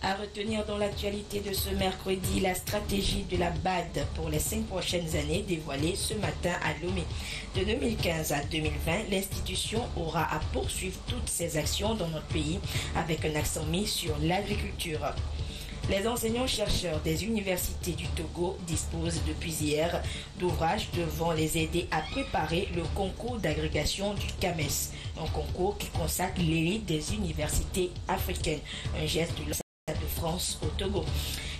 À retenir dans l'actualité de ce mercredi, la stratégie de la BAD pour les 5 prochaines années dévoilée ce matin à Lomé. De 2015 à 2020, l'institution aura à poursuivre toutes ses actions dans notre pays avec un accent mis sur l'agriculture. Les enseignants-chercheurs des universités du Togo disposent depuis hier d'ouvrages devant les aider à préparer le concours d'agrégation du CAMES, un concours qui consacre l'élite des universités africaines, un geste de de France au Togo.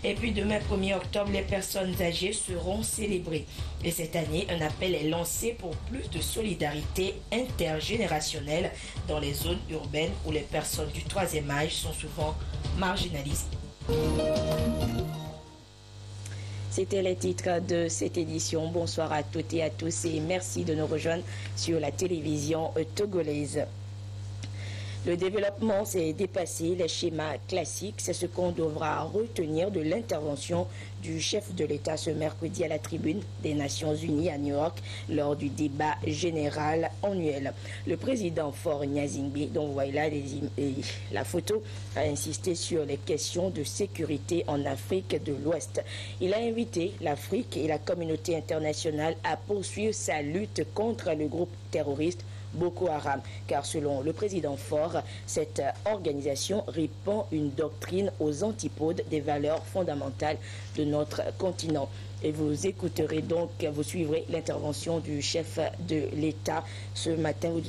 Et puis demain 1er octobre, les personnes âgées seront célébrées. Et cette année, un appel est lancé pour plus de solidarité intergénérationnelle dans les zones urbaines où les personnes du troisième âge sont souvent marginalisées. C'était les titres de cette édition. Bonsoir à toutes et à tous et merci de nous rejoindre sur la télévision togolaise. Le développement s'est dépassé les schémas classiques. C'est ce qu'on devra retenir de l'intervention du chef de l'État ce mercredi à la tribune des Nations Unies à New York lors du débat général annuel. Le président Faure Gnassingbé, dont vous voyez là la photo, a insisté sur les questions de sécurité en Afrique de l'Ouest. Il a invité l'Afrique et la communauté internationale à poursuivre sa lutte contre le groupe terroriste Boko Haram, car selon le président Faure, cette organisation répand une doctrine aux antipodes des valeurs fondamentales de notre continent. Et vous écouterez donc, vous suivrez l'intervention du chef de l'État ce matin, vous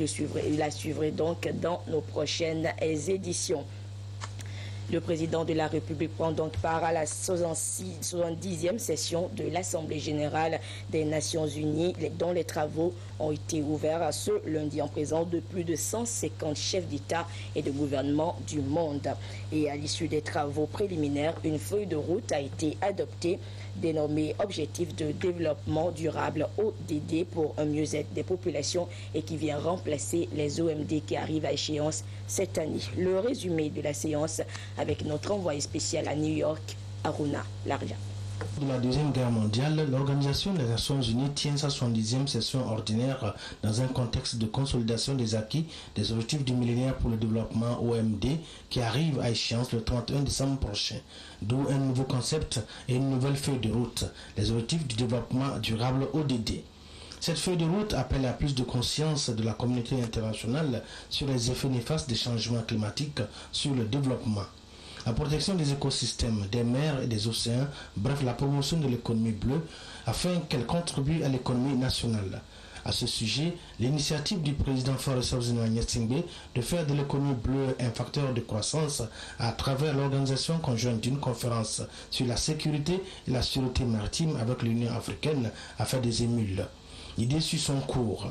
la suivrez donc dans nos prochaines éditions. Le président de la République prend donc part à la 70e session de l'Assemblée générale des Nations unies, dont les travaux ont été ouverts ce lundi en présence de plus de 150 chefs d'État et de gouvernement du monde. Et à l'issue des travaux préliminaires, une feuille de route a été adoptée dénommée Objectif de développement durable ODD pour un mieux-être des populations et qui vient remplacer les OMD qui arrivent à échéance cette année. Le résumé de la séance avec notre envoyé spécial à New York, Aruna Larja. De la Deuxième Guerre mondiale, l'Organisation des Nations Unies tient sa 70e session ordinaire dans un contexte de consolidation des acquis des objectifs du millénaire pour le développement OMD qui arrive à échéance le 31 décembre prochain. D'où un nouveau concept et une nouvelle feuille de route, les objectifs du développement durable ODD. Cette feuille de route appelle à plus de conscience de la communauté internationale sur les effets néfastes des changements climatiques sur le développement. La protection des écosystèmes, des mers et des océans, bref la promotion de l'économie bleue afin qu'elle contribue à l'économie nationale. À ce sujet, l'initiative du président Faure Gnassingbé de faire de l'économie bleue un facteur de croissance à travers l'organisation conjointe d'une conférence sur la sécurité et la sûreté maritime avec l'Union africaine a fait des émules. L'idée suit son cours.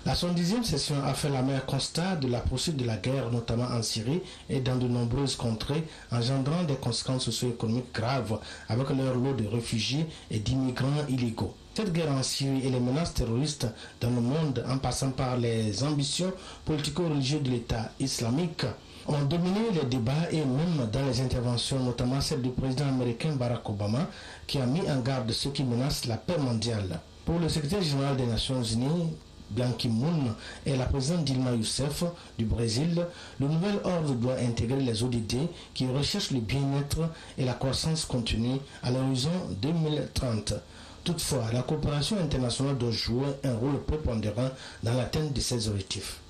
La 70e session a fait l'amère constat de la poursuite de la guerre, notamment en Syrie et dans de nombreuses contrées, engendrant des conséquences socio-économiques graves avec leur lot de réfugiés et d'immigrants illégaux. Cette guerre en Syrie et les menaces terroristes dans le monde, en passant par les ambitions politico-religieuses de l'État islamique, ont dominé les débats et même dans les interventions, notamment celle du président américain Barack Obama, qui a mis en garde ceux qui menacent la paix mondiale. Pour le secrétaire général des Nations Unies, Ban Ki-moon et la présidente Dilma Rousseff du Brésil, le nouvel ordre doit intégrer les ODD qui recherchent le bien-être et la croissance continue à l'horizon 2030. Toutefois, la coopération internationale doit jouer un rôle prépondérant dans l'atteinte de ces objectifs.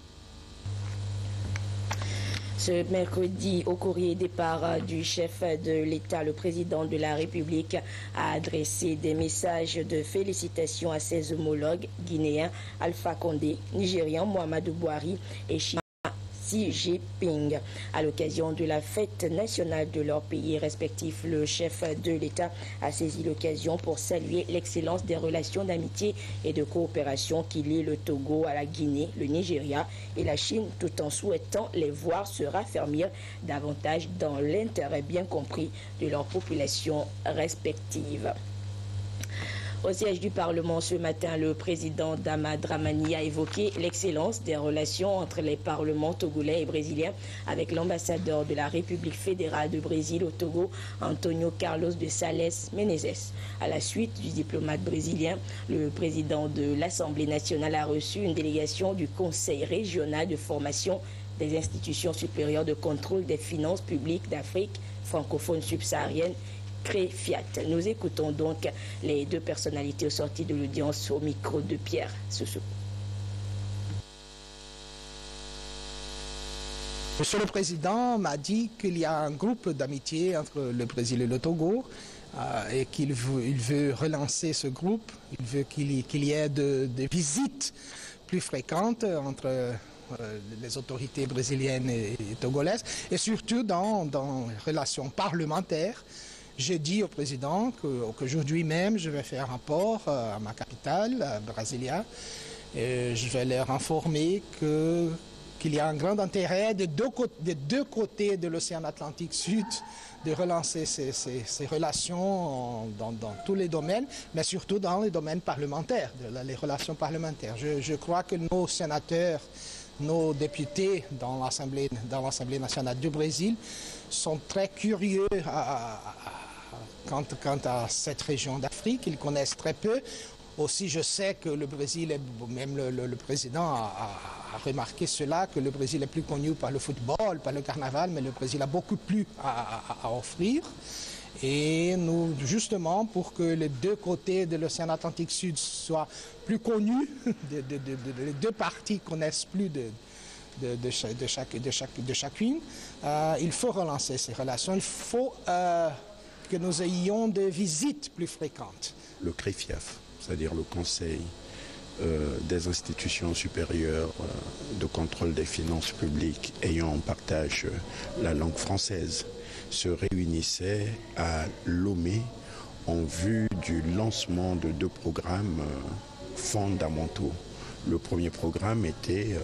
Ce mercredi, au courrier départ du chef de l'État, le président de la République a adressé des messages de félicitations à ses homologues guinéens Alpha Condé, nigérian Muhammadu Buhari et Xi Jinping. À l'occasion de la fête nationale de leur pays respectif, le chef de l'État a saisi l'occasion pour saluer l'excellence des relations d'amitié et de coopération qui lient le Togo à la Guinée, le Nigeria et la Chine, tout en souhaitant les voir se raffermir davantage dans l'intérêt bien compris de leurs populations respectives. Au siège du Parlement ce matin, le président Dama Dramani a évoqué l'excellence des relations entre les parlements togolais et brésiliens avec l'ambassadeur de la République fédérale de Brésil au Togo, Antonio Carlos de Sales Menezes. À la suite du diplomate brésilien, le président de l'Assemblée nationale a reçu une délégation du Conseil régional de formation des institutions supérieures de contrôle des finances publiques d'Afrique francophone subsaharienne, CREFIAT. Nous écoutons donc les deux personnalités sorties de l'audience au micro de Pierre Soussou. Monsieur le Président m'a dit qu'il y a un groupe d'amitié entre le Brésil et le Togo et qu'il veut relancer ce groupe. Il veut qu'il y ait des visites plus fréquentes entre les autorités brésiliennes et togolaises et surtout dans les relations parlementaires. J'ai dit au Président qu'aujourd'hui même je vais faire un rapport à ma capitale, Brasilia, et je vais leur informer qu'il y a un grand intérêt des deux côtés de l'océan Atlantique Sud de relancer ces relations dans tous les domaines, mais surtout dans les domaines parlementaires, les relations parlementaires. Je crois que nos sénateurs, nos députés dans l'Assemblée nationale du Brésil sont très curieux quant à cette région d'Afrique. Ils connaissent très peu. Aussi, je sais que le Brésil, même le président a remarqué cela, que le Brésil est plus connu par le football, par le carnaval, mais le Brésil a beaucoup plus à offrir. Et nous, justement, pour que les deux côtés de l'océan Atlantique Sud soient plus connus, les deux parties connaissent plus de chacune, il faut relancer ces relations. Il faut que nous ayons des visites plus fréquentes. Le CREFIAF, c'est-à-dire le Conseil des institutions supérieures de contrôle des finances publiques ayant en partage la langue française, se réunissait à Lomé en vue du lancement de deux programmes fondamentaux. Le premier programme était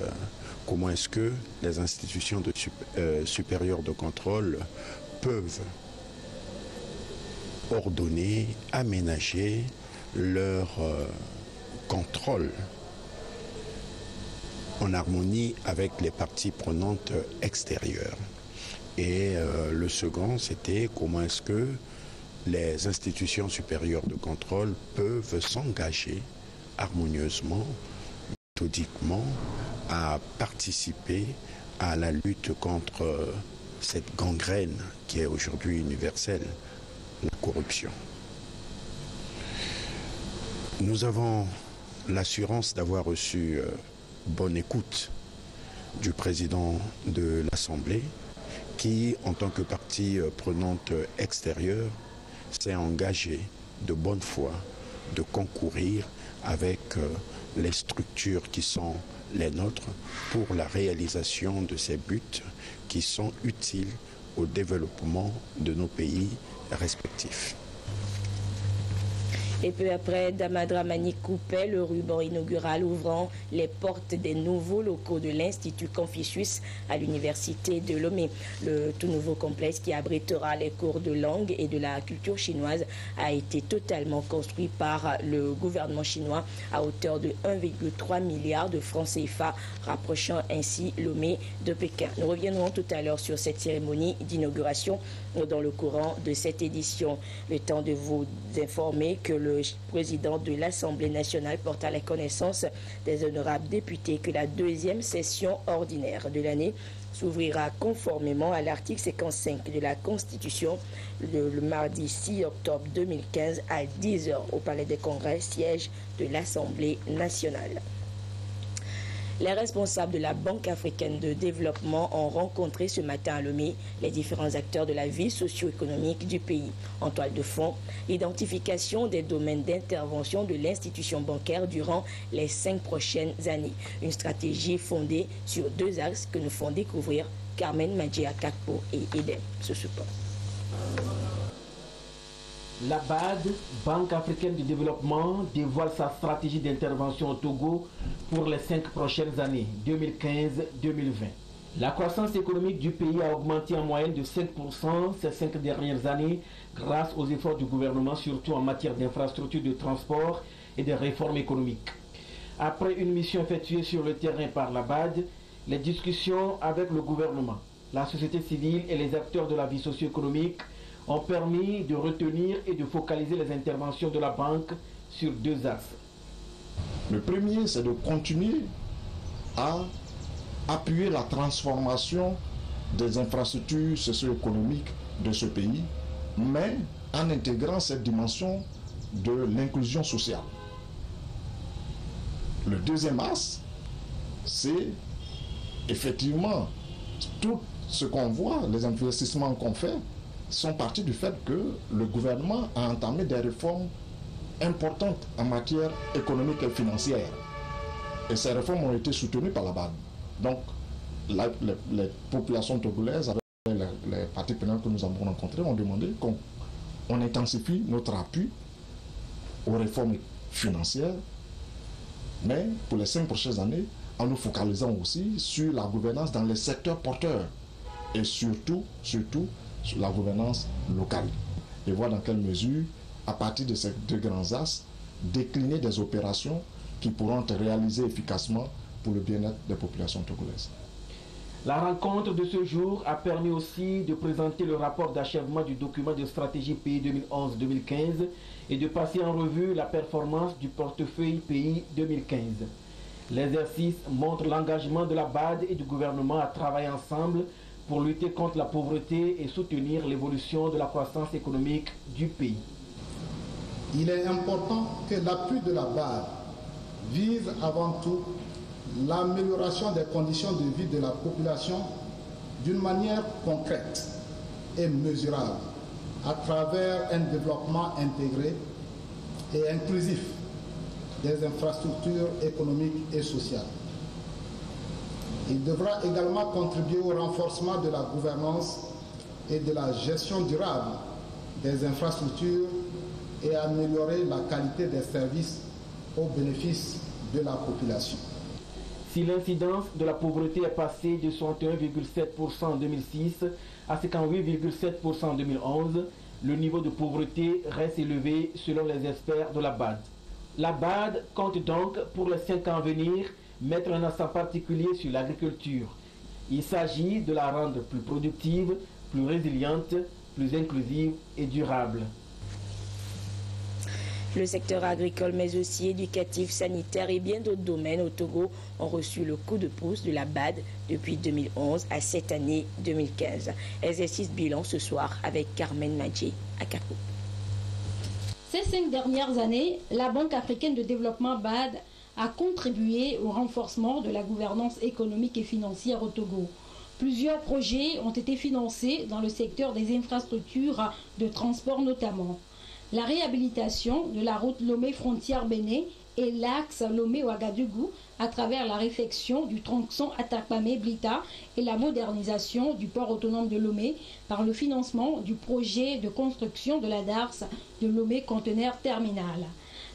comment est-ce que les institutions supérieures de contrôle peuvent ordonner, aménager leur contrôle en harmonie avec les parties prenantes extérieures. Et le second, c'était comment est-ce que les institutions supérieures de contrôle peuvent s'engager harmonieusement, méthodiquement, à participer à la lutte contre cette gangrène qui est aujourd'hui universelle, la corruption. Nous avons l'assurance d'avoir reçu bonne écoute du président de l'Assemblée qui, en tant que partie prenante extérieure, s'est engagé de bonne foi de concourir avec les structures qui sont les nôtres pour la réalisation de ces buts qui sont utiles au développement de nos pays respectifs. Et peu après, Damadramani coupait le ruban inaugural ouvrant les portes des nouveaux locaux de l'Institut Confucius à l'Université de Lomé. Le tout nouveau complexe qui abritera les cours de langue et de la culture chinoise a été totalement construit par le gouvernement chinois à hauteur de 1,3 milliard de francs CFA, rapprochant ainsi Lomé de Pékin. Nous reviendrons tout à l'heure sur cette cérémonie d'inauguration dans le courant de cette édition. Le temps de vous informer que le président de l'Assemblée nationale porte à la connaissance des honorables députés que la deuxième session ordinaire de l'année s'ouvrira conformément à l'article 55 de la Constitution le mardi 6 octobre 2015 à 10h au Palais des Congrès, siège de l'Assemblée nationale. Les responsables de la Banque africaine de développement ont rencontré ce matin à Lomé les différents acteurs de la vie socio-économique du pays. En toile de fond, l'identification des domaines d'intervention de l'institution bancaire durant les 5 prochaines années. Une stratégie fondée sur 2 axes que nous font découvrir Carmen Madjia Kakpo et Edem ce support. La BAD, Banque africaine de développement, dévoile sa stratégie d'intervention au Togo pour les 5 prochaines années, 2015-2020. La croissance économique du pays a augmenté en moyenne de 5% ces 5 dernières années grâce aux efforts du gouvernement, surtout en matière d'infrastructures de transport et de réformes économiques. Après une mission effectuée sur le terrain par la BAD, les discussions avec le gouvernement, la société civile et les acteurs de la vie socio-économique ont permis de retenir et de focaliser les interventions de la banque sur 2 axes. Le premier, c'est de continuer à appuyer la transformation des infrastructures socio-économiques de ce pays, mais en intégrant cette dimension de l'inclusion sociale. Le deuxième axe, c'est effectivement tout ce qu'on voit, les investissements qu'on fait, sont partis du fait que le gouvernement a entamé des réformes importantes en matière économique et financière. Et ces réformes ont été soutenues par la BAD. Donc, les populations togolaises, avec les parties prenantes que nous avons rencontrées, ont demandé qu'on intensifie notre appui aux réformes financières, mais pour les 5 prochaines années, en nous focalisant aussi sur la gouvernance dans les secteurs porteurs et surtout sur la gouvernance locale. Et voir dans quelle mesure, à partir de ces 2 grands axes, décliner des opérations qui pourront être réalisées efficacement pour le bien-être des populations togolaises. La rencontre de ce jour a permis aussi de présenter le rapport d'achèvement du document de stratégie pays 2011-2015 et de passer en revue la performance du portefeuille pays 2015. L'exercice montre l'engagement de la BAD et du gouvernement à travailler ensemble pour lutter contre la pauvreté et soutenir l'évolution de la croissance économique du pays. Il est important que l'appui de la BAD vise avant tout l'amélioration des conditions de vie de la population d'une manière concrète et mesurable à travers un développement intégré et inclusif des infrastructures économiques et sociales. Il devra également contribuer au renforcement de la gouvernance et de la gestion durable des infrastructures et améliorer la qualité des services au bénéfice de la population. Si l'incidence de la pauvreté est passée de 61,7% en 2006 à 58,7% en 2011, le niveau de pauvreté reste élevé selon les experts de la BAD. La BAD compte donc pour les 5 ans à venir mettre un accent particulier sur l'agriculture. Il s'agit de la rendre plus productive, plus résiliente, plus inclusive et durable. Le secteur agricole, mais aussi éducatif, sanitaire et bien d'autres domaines au Togo ont reçu le coup de pouce de la BAD depuis 2011 à cette année 2015. Exercice bilan ce soir avec Carmen Madjé à Kakou. Ces 5 dernières années, la Banque africaine de développement BAD a contribué au renforcement de la gouvernance économique et financière au Togo. Plusieurs projets ont été financés dans le secteur des infrastructures de transport notamment. La réhabilitation de la route Lomé-Frontière-Bénin et l'axe Lomé-Ouagadougou à travers la réfection du tronçon Atakpamé-Blita et la modernisation du port autonome de Lomé par le financement du projet de construction de la DARS de Lomé Conteneur Terminal.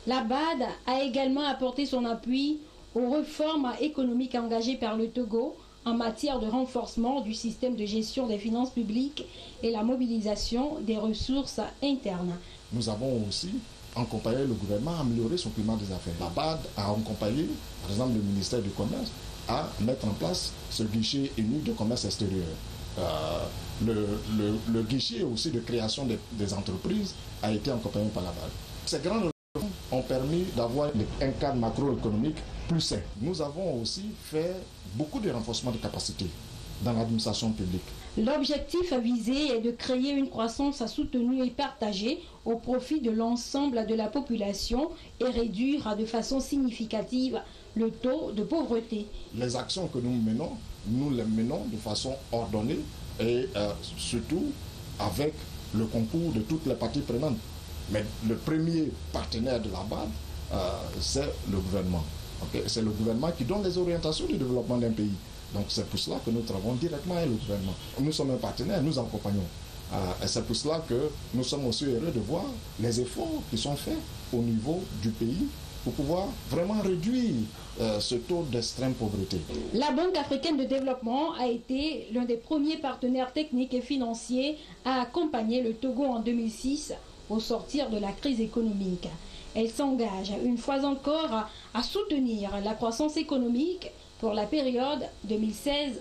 La BAD a également apporté son appui aux réformes économiques engagées par le Togo en matière de renforcement du système de gestion des finances publiques et la mobilisation des ressources internes. Nous avons aussi accompagné le gouvernement à améliorer son climat des affaires. La BAD a accompagné, par exemple, le ministère du Commerce à mettre en place ce guichet unique de commerce extérieur. Le guichet aussi de création des entreprises a été accompagné par la BAD. Ces grandes réformes ont permis d'avoir un cadre macroéconomique plus sain. Nous avons aussi fait beaucoup de renforcement de capacités dans l'administration publique. L'objectif visé est de créer une croissance soutenue et partagée au profit de l'ensemble de la population et réduire de façon significative le taux de pauvreté. Les actions que nous les menons de façon ordonnée et surtout avec le concours de toutes les parties prenantes. Mais le premier partenaire de la BAD, c'est le gouvernement. Okay? C'est le gouvernement qui donne les orientations du développement d'un pays. Donc c'est pour cela que nous travaillons directement avec le gouvernement. Nous sommes un partenaire, nous accompagnons. Et c'est pour cela que nous sommes aussi heureux de voir les efforts qui sont faits au niveau du pays pour pouvoir vraiment réduire ce taux d'extrême pauvreté. La Banque africaine de développement a été l'un des premiers partenaires techniques et financiers à accompagner le Togo en 2006 au sortir de la crise économique. Elle s'engage une fois encore à soutenir la croissance économique pour la période 2016-2020.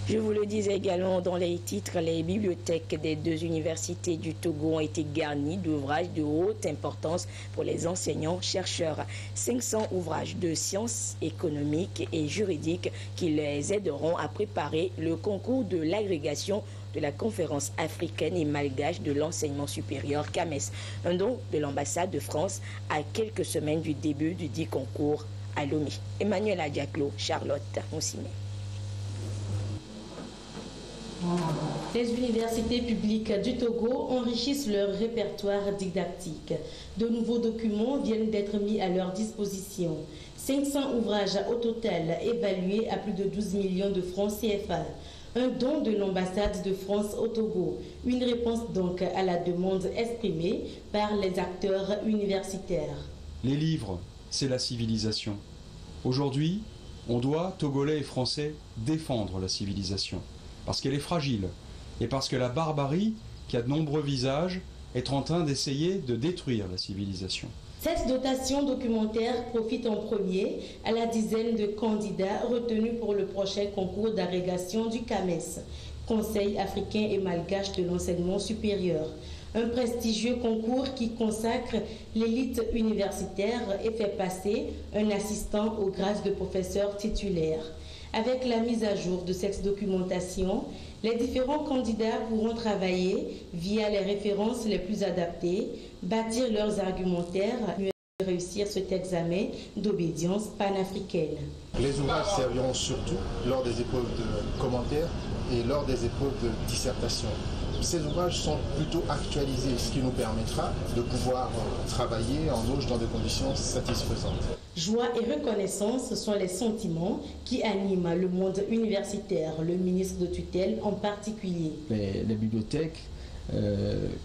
Je vous le disais également dans les titres, les bibliothèques des deux universités du Togo ont été garnies d'ouvrages de haute importance pour les enseignants-chercheurs. 500 ouvrages de sciences économiques et juridiques qui les aideront à préparer le concours de l'agrégation de la conférence africaine et malgache de l'enseignement supérieur CAMES, un don de l'ambassade de France à quelques semaines du début du dit concours à Lomé. Emmanuel Adiaklo, Charlotte Moussime. Les universités publiques du Togo enrichissent leur répertoire didactique. De nouveaux documents viennent d'être mis à leur disposition. 500 ouvrages au total évalués à plus de 12 millions de francs CFA. Un don de l'ambassade de France au Togo. Une réponse donc à la demande exprimée par les acteurs universitaires. Les livres, c'est la civilisation. Aujourd'hui, on doit, Togolais et Français, défendre la civilisation. Parce qu'elle est fragile et parce que la barbarie, qui a de nombreux visages, est en train d'essayer de détruire la civilisation. Cette dotation documentaire profite en premier à la dizaine de candidats retenus pour le prochain concours d'agrégation du CAMES, Conseil africain et malgache de l'enseignement supérieur. Un prestigieux concours qui consacre l'élite universitaire et fait passer un assistant au grade de professeur titulaire. Avec la mise à jour de cette documentation, les différents candidats pourront travailler via les références les plus adaptées, bâtir leurs argumentaires, mieux réussir cet examen d'obédience panafricaine. Les ouvrages serviront surtout lors des épreuves de commentaires et lors des épreuves de dissertation. Ces ouvrages sont plutôt actualisés, ce qui nous permettra de pouvoir travailler en loge dans des conditions satisfaisantes. Joie et reconnaissance sont les sentiments qui animent le monde universitaire, le ministre de tutelle en particulier. Les bibliothèques,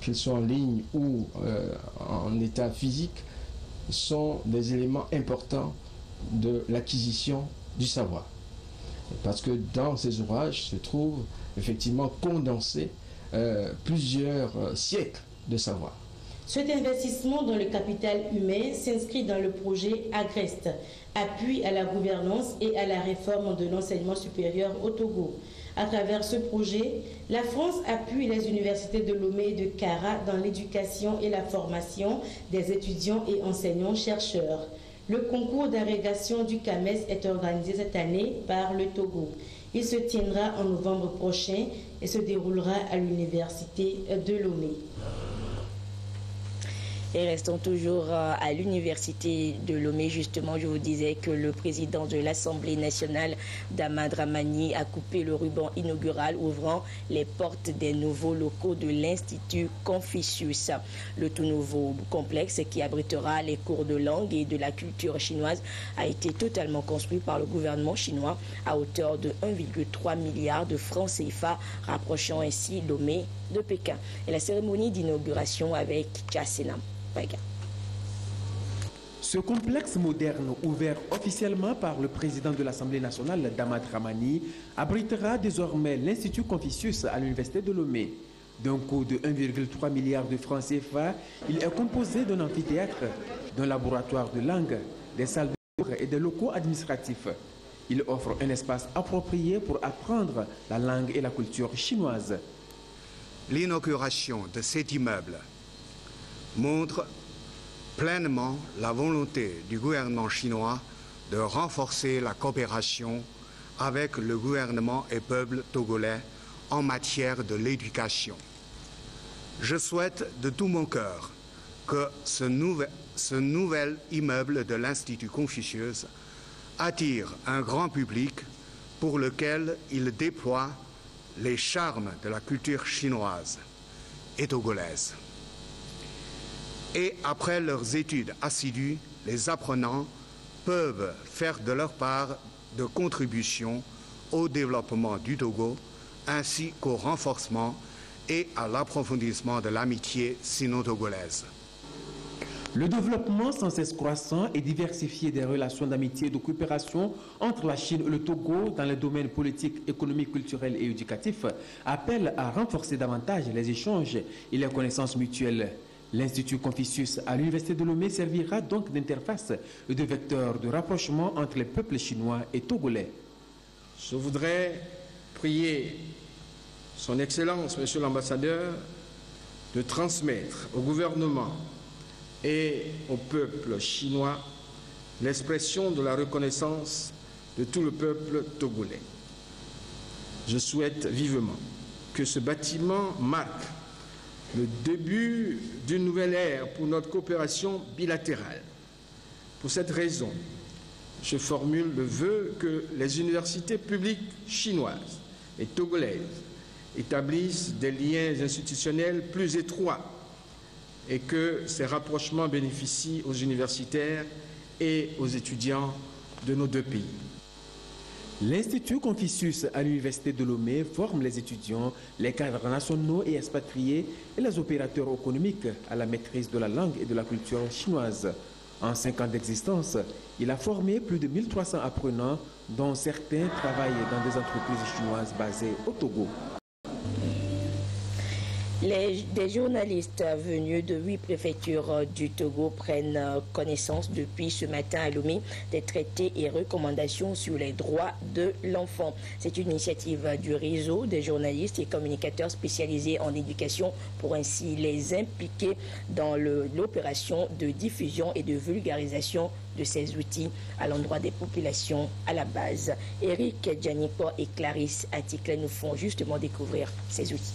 qu'elles soient en ligne ou en état physique, sont des éléments importants de l'acquisition du savoir. Parce que dans ces ouvrages se trouvent effectivement condensés plusieurs siècles de savoir. Cet investissement dans le capital humain s'inscrit dans le projet Agrest, appui à la gouvernance et à la réforme de l'enseignement supérieur au Togo. À travers ce projet, la France appuie les universités de Lomé et de Kara dans l'éducation et la formation des étudiants et enseignants-chercheurs. Le concours d'agrégation du CAMES est organisé cette année par le Togo. Il se tiendra en novembre prochain et se déroulera à l'université de Lomé. Et restons toujours à l'université de Lomé. Justement, je vous disais que le président de l'Assemblée nationale, Dama Dramani, a coupé le ruban inaugural ouvrant les portes des nouveaux locaux de l'Institut Confucius. Le tout nouveau complexe qui abritera les cours de langue et de la culture chinoise a été totalement construit par le gouvernement chinois à hauteur de 1,3 milliard de francs CFA, rapprochant ainsi Lomé de Pékin. Et la cérémonie d'inauguration avec Tchassenam. Ce complexe moderne, ouvert officiellement par le président de l'Assemblée nationale, Dama Dramani, abritera désormais l'Institut Confucius à l'université de Lomé. D'un coût de 1,3 milliard de francs CFA, il est composé d'un amphithéâtre, d'un laboratoire de langue, des salles de cours et des locaux administratifs. Il offre un espace approprié pour apprendre la langue et la culture chinoise. L'inauguration de cet immeuble montre pleinement la volonté du gouvernement chinois de renforcer la coopération avec le gouvernement et peuple togolais en matière de l'éducation. Je souhaite de tout mon cœur que ce nouvel immeuble de l'Institut Confucius attire un grand public pour lequel il déploie les charmes de la culture chinoise et togolaise. Et après leurs études assidues, les apprenants peuvent faire de leur part de contribution au développement du Togo ainsi qu'au renforcement et à l'approfondissement de l'amitié sino-togolaise. Le développement sans cesse croissant et diversifié des relations d'amitié et de coopération entre la Chine et le Togo dans les domaines politiques, économiques, culturels et éducatifs appelle à renforcer davantage les échanges et les connaissances mutuelles. L'Institut Confucius à l'Université de Lomé servira donc d'interface et de vecteur de rapprochement entre les peuples chinois et togolais. Je voudrais prier Son Excellence, Monsieur l'Ambassadeur, de transmettre au gouvernement et au peuple chinois l'expression de la reconnaissance de tout le peuple togolais. Je souhaite vivement que ce bâtiment marque le début d'une nouvelle ère pour notre coopération bilatérale. Pour cette raison, je formule le vœu que les universités publiques chinoises et togolaises établissent des liens institutionnels plus étroits et que ces rapprochements bénéficient aux universitaires et aux étudiants de nos deux pays. L'Institut Confucius à l'Université de Lomé forme les étudiants, les cadres nationaux et expatriés et les opérateurs économiques à la maîtrise de la langue et de la culture chinoise. En 5 ans d'existence, il a formé plus de 1300 apprenants, dont certains travaillent dans des entreprises chinoises basées au Togo. Des journalistes venus de 8 préfectures du Togo prennent connaissance depuis ce matin à Lomé des traités et recommandations sur les droits de l'enfant. C'est une initiative du réseau des journalistes et communicateurs spécialisés en éducation pour ainsi les impliquer dans l'opération de diffusion et de vulgarisation de ces outils à l'endroit des populations à la base. Eric Djanipo et Clarisse Atticle nous font justement découvrir ces outils.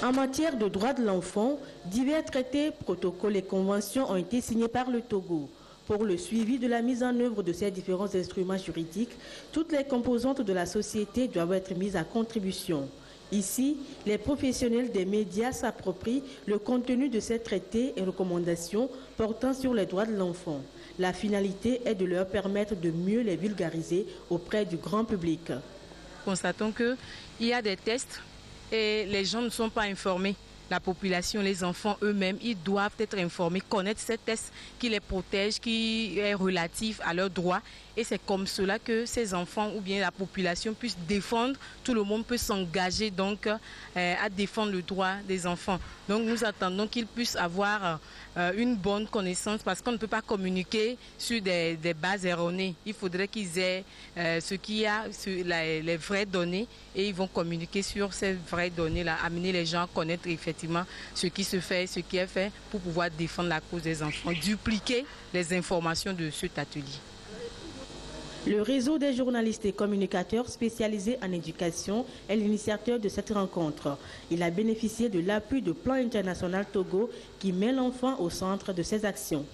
En matière de droits de l'enfant, divers traités, protocoles et conventions ont été signés par le Togo. Pour le suivi de la mise en œuvre de ces différents instruments juridiques, toutes les composantes de la société doivent être mises à contribution. Ici, les professionnels des médias s'approprient le contenu de ces traités et recommandations portant sur les droits de l'enfant. La finalité est de leur permettre de mieux les vulgariser auprès du grand public. Constatons qu'il y a des tests et les gens ne sont pas informés. La population, les enfants eux-mêmes, ils doivent être informés, connaître ces tests qui les protègent, qui est relatif à leurs droits. Et c'est comme cela que ces enfants ou bien la population puissent défendre, tout le monde peut s'engager donc à défendre le droit des enfants. Donc nous attendons qu'ils puissent avoir une bonne connaissance parce qu'on ne peut pas communiquer sur des bases erronées. Il faudrait qu'ils aient ce qu'il y a, les vraies données et ils vont communiquer sur ces vraies données-là, amener les gens à connaître effectivement ce qui se fait, ce qui est fait pour pouvoir défendre la cause des enfants, dupliquer les informations de cet atelier. Le réseau des journalistes et communicateurs spécialisés en éducation est l'initiateur de cette rencontre. Il a bénéficié de l'appui de Plan International Togo qui met l'enfant au centre de ses actions.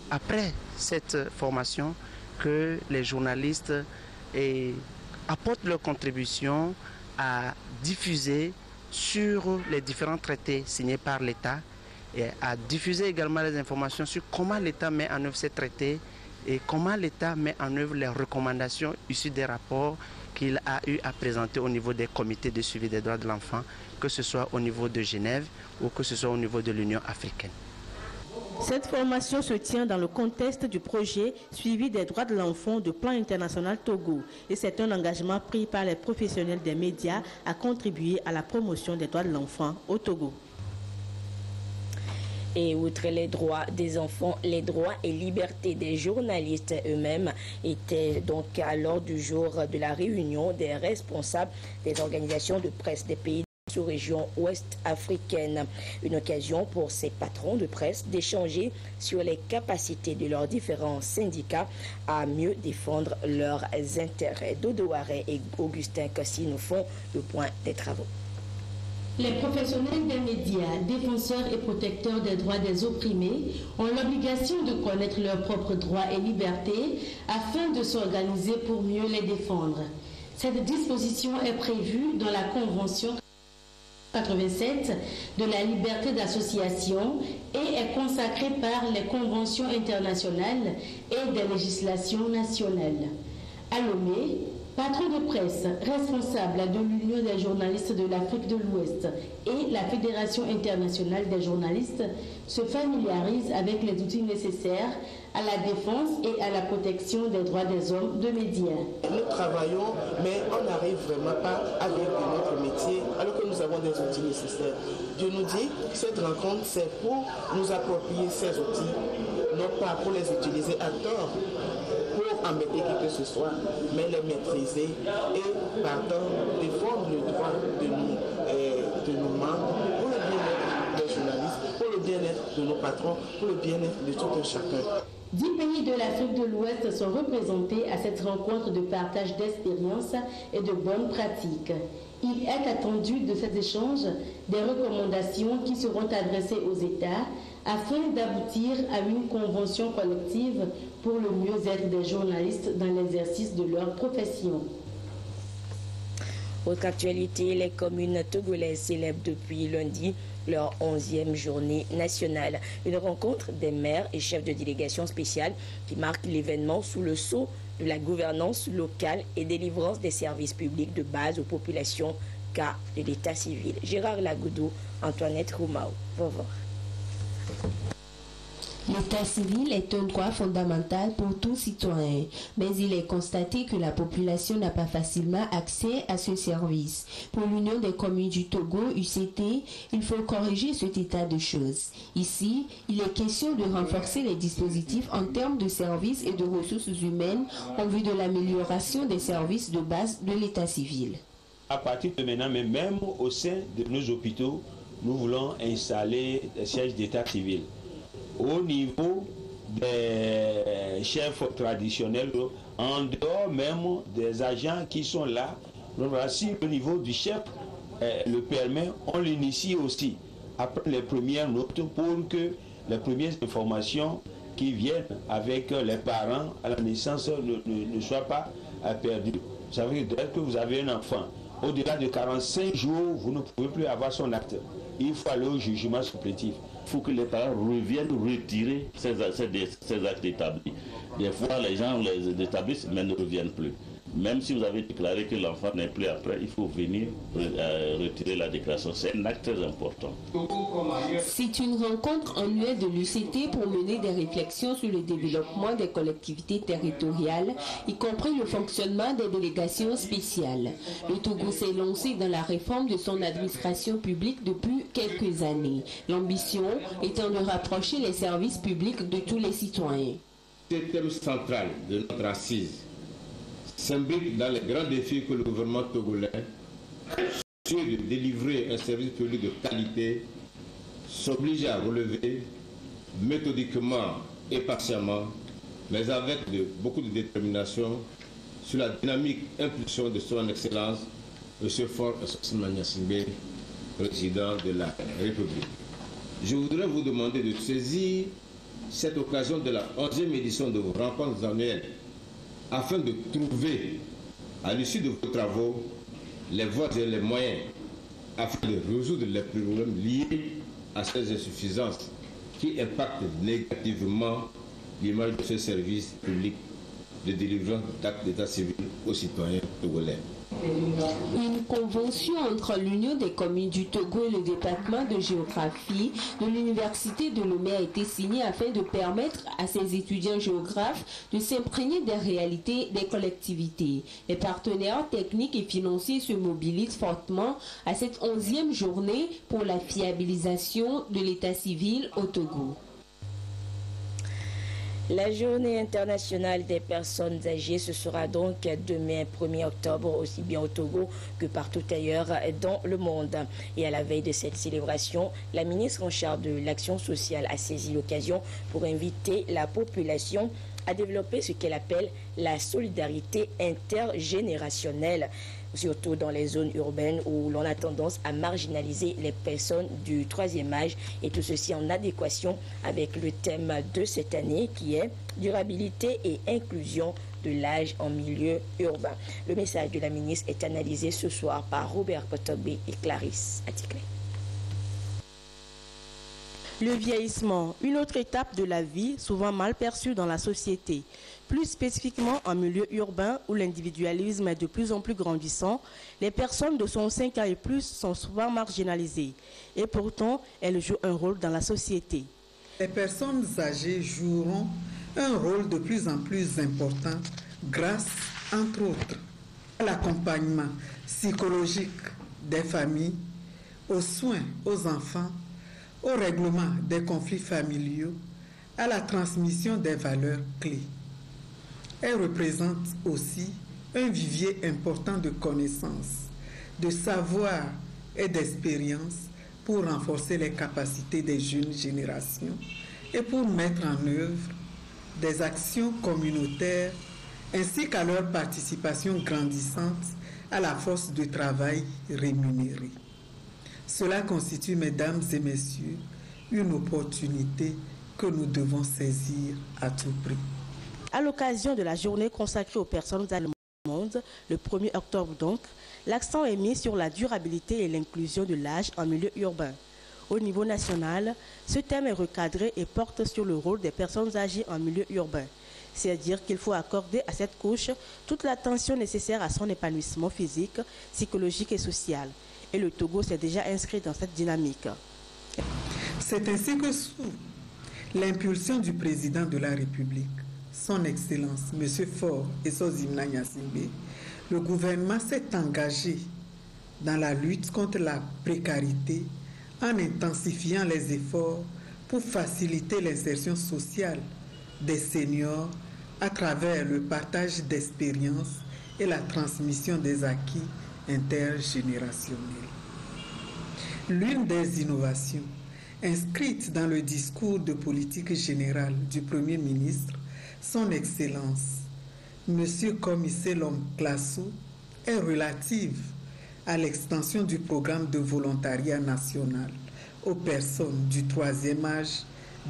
Après cette formation, que les journalistes apportent leur contribution à diffuser sur les différents traités signés par l'État et à diffuser également les informations sur comment l'État met en œuvre ces traités et comment l'État met en œuvre les recommandations issues des rapports qu'il a eu à présenter au niveau des comités de suivi des droits de l'enfant, que ce soit au niveau de Genève ou que ce soit au niveau de l'Union africaine. Cette formation se tient dans le contexte du projet Suivi des droits de l'enfant de Plan International Togo et c'est un engagement pris par les professionnels des médias à contribuer à la promotion des droits de l'enfant au Togo. Et outre les droits des enfants, les droits et libertés des journalistes eux-mêmes étaient donc à l'ordre du jour de la réunion des responsables des organisations de presse des pays de la sous-région ouest africaine. Une occasion pour ces patrons de presse d'échanger sur les capacités de leurs différents syndicats à mieux défendre leurs intérêts. Dodo Waré et Augustin Kossi nous font le point des travaux. Les professionnels des médias, défenseurs et protecteurs des droits des opprimés ont l'obligation de connaître leurs propres droits et libertés afin de s'organiser pour mieux les défendre. Cette disposition est prévue dans la Convention 87 de la liberté d'association et est consacrée par les conventions internationales et des législations nationales. À Lomé, patron de presse, responsable de l'Union des journalistes de l'Afrique de l'Ouest et la Fédération internationale des journalistes se familiarisent avec les outils nécessaires à la défense et à la protection des droits des hommes de médias. Nous travaillons, mais on n'arrive vraiment pas à vivre de notre métier alors que nous avons des outils nécessaires. Dieu nous dit que cette rencontre, c'est pour nous approprier ces outils, non pas pour les utiliser à tort, pour embêter qui que ce soit, mais les maîtriser et partant défendre le droit de nos membres pour le bien-être des journalistes, pour le bien-être de nos patrons, pour le bien-être de tout un chacun. 10 pays de l'Afrique de l'Ouest sont représentés à cette rencontre de partage d'expériences et de bonnes pratiques. Il est attendu de cet échange des recommandations qui seront adressées aux États afin d'aboutir à une convention collective pour le mieux-être des journalistes dans l'exercice de leur profession. Autre actualité, les communes togolaises célèbrent depuis lundi leur 11e journée nationale. Une rencontre des maires et chefs de délégation spéciale qui marque l'événement sous le sceau de la gouvernance locale et délivrance des services publics de base aux populations cas de l'état civil. Gérard Lagoudou, Antoinette Roumao. Bonjour. L'état civil est un droit fondamental pour tout citoyen, mais il est constaté que la population n'a pas facilement accès à ce service. Pour l'Union des communes du Togo, UCT, il faut corriger cet état de choses. Ici, il est question de renforcer les dispositifs en termes de services et de ressources humaines en vue de l'amélioration des services de base de l'état civil. À partir de maintenant, mais même au sein de nos hôpitaux, nous voulons installer des sièges d'état civil. Au niveau des chefs traditionnels, en dehors même des agents qui sont là, si le niveau du chef le permet, on l'initie aussi après les premières notes pour que les premières informations qui viennent avec les parents à la naissance ne soient pas perdues. Vous savez, dès que vous avez un enfant, au-delà de 45 jours, vous ne pouvez plus avoir son acte. Il faut aller au jugement supplétif. Il faut que les parents reviennent retirer ces actes établis. Des fois, les gens les établissent, mais ne reviennent plus. Même si vous avez déclaré que l'enfant n'est plus après, il faut venir retirer la déclaration. C'est un acte très important. C'est une rencontre annuelle de l'UCT pour mener des réflexions sur le développement des collectivités territoriales, y compris le fonctionnement des délégations spéciales. Le Togo s'est lancé dans la réforme de son administration publique depuis quelques années. L'ambition étant de rapprocher les services publics de tous les citoyens. C'est le thème central de notre assise s'imbrique dans les grands défis que le gouvernement togolais, soucieux de délivrer un service public de qualité, s'oblige à relever méthodiquement et patiemment, mais avec beaucoup de détermination, sur la dynamique impulsion de son Excellence, M. Faure Essossi Singbe, président de la République. Je voudrais vous demander de saisir cette occasion de la 11e édition de vos rencontres annuelles afin de trouver, à l'issue de vos travaux, les voies et les moyens afin de résoudre les problèmes liés à ces insuffisances qui impactent négativement l'image de ce service public de délivrance d'actes d'état civil aux citoyens togolais. Une convention entre l'Union des communes du Togo et le département de géographie de l'Université de Lomé a été signée afin de permettre à ses étudiants géographes de s'imprégner des réalités des collectivités. Les partenaires techniques et financiers se mobilisent fortement à cette 11e journée pour la fiabilisation de l'état civil au Togo. La journée internationale des personnes âgées, ce sera donc demain 1er octobre, aussi bien au Togo que partout ailleurs dans le monde. Et à la veille de cette célébration, la ministre en charge de l'action sociale a saisi l'occasion pour inviter la population à développer ce qu'elle appelle la solidarité intergénérationnelle, surtout dans les zones urbaines où l'on a tendance à marginaliser les personnes du troisième âge, et tout ceci en adéquation avec le thème de cette année qui est durabilité et inclusion de l'âge en milieu urbain. Le message de la ministre est analysé ce soir par Robert Potobé et Clarisse Aticlé. Le vieillissement, une autre étape de la vie souvent mal perçue dans la société. Plus spécifiquement en milieu urbain où l'individualisme est de plus en plus grandissant, les personnes de 65 ans et plus sont souvent marginalisées. Et pourtant, elles jouent un rôle dans la société. Les personnes âgées joueront un rôle de plus en plus important grâce, entre autres, à l'accompagnement psychologique des familles, aux soins aux enfants, au règlement des conflits familiaux, à la transmission des valeurs clés. Elle représente aussi un vivier important de connaissances, de savoir et d'expérience pour renforcer les capacités des jeunes générations et pour mettre en œuvre des actions communautaires ainsi qu'à leur participation grandissante à la force de travail rémunérée. Cela constitue, mesdames et messieurs, une opportunité que nous devons saisir à tout prix. À l'occasion de la journée consacrée aux personnes dans le monde, le 1er octobre donc, l'accent est mis sur la durabilité et l'inclusion de l'âge en milieu urbain. Au niveau national, ce thème est recadré et porte sur le rôle des personnes âgées en milieu urbain. C'est-à-dire qu'il faut accorder à cette couche toute l'attention nécessaire à son épanouissement physique, psychologique et social. Et le Togo s'est déjà inscrit dans cette dynamique. C'est ainsi que sous l'impulsion du président de la République, son Excellence, M. Faure Essozimna Gnassingbé, le gouvernement s'est engagé dans la lutte contre la précarité en intensifiant les efforts pour faciliter l'insertion sociale des seniors à travers le partage d'expériences et la transmission des acquis intergénérationnels. L'une des innovations inscrites dans le discours de politique générale du Premier ministre, son Excellence, M. Komisselom Klasso, est relative à l'extension du programme de volontariat national aux personnes du 3e âge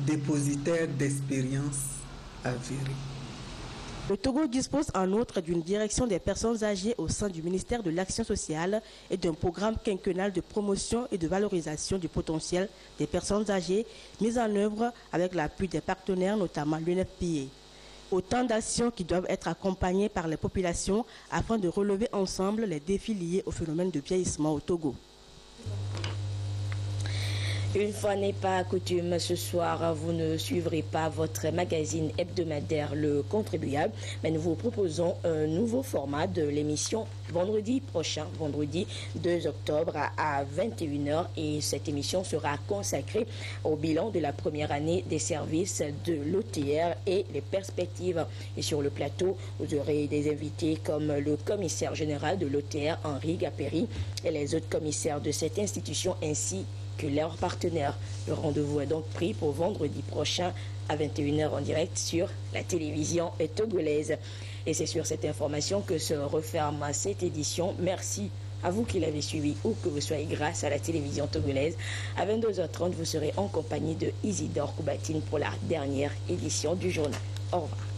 dépositaires d'expériences avérées. Le Togo dispose en outre d'une direction des personnes âgées au sein du ministère de l'Action sociale et d'un programme quinquennal de promotion et de valorisation du potentiel des personnes âgées mis en œuvre avec l'appui des partenaires, notamment l'UNFPA. Autant d'actions qui doivent être accompagnées par les populations afin de relever ensemble les défis liés au phénomène de vieillissement au Togo. Une fois n'est pas coutume, ce soir, vous ne suivrez pas votre magazine hebdomadaire Le Contribuable, mais nous vous proposons un nouveau format de l'émission vendredi prochain, vendredi 2 octobre à 21h. Et cette émission sera consacrée au bilan de la première année des services de l'OTR et les perspectives. Et sur le plateau, vous aurez des invités comme le commissaire général de l'OTR, Henri Gapéry, et les autres commissaires de cette institution, ainsi que leurs partenaires. Le rendez-vous est donc pris pour vendredi prochain à 21h en direct sur la télévision togolaise. Et c'est sur cette information que se referme cette édition. Merci à vous qui l'avez suivi ou que vous soyez grâce à la télévision togolaise. À 22h30, vous serez en compagnie de Isidore Koubatine pour la dernière édition du journal. Au revoir.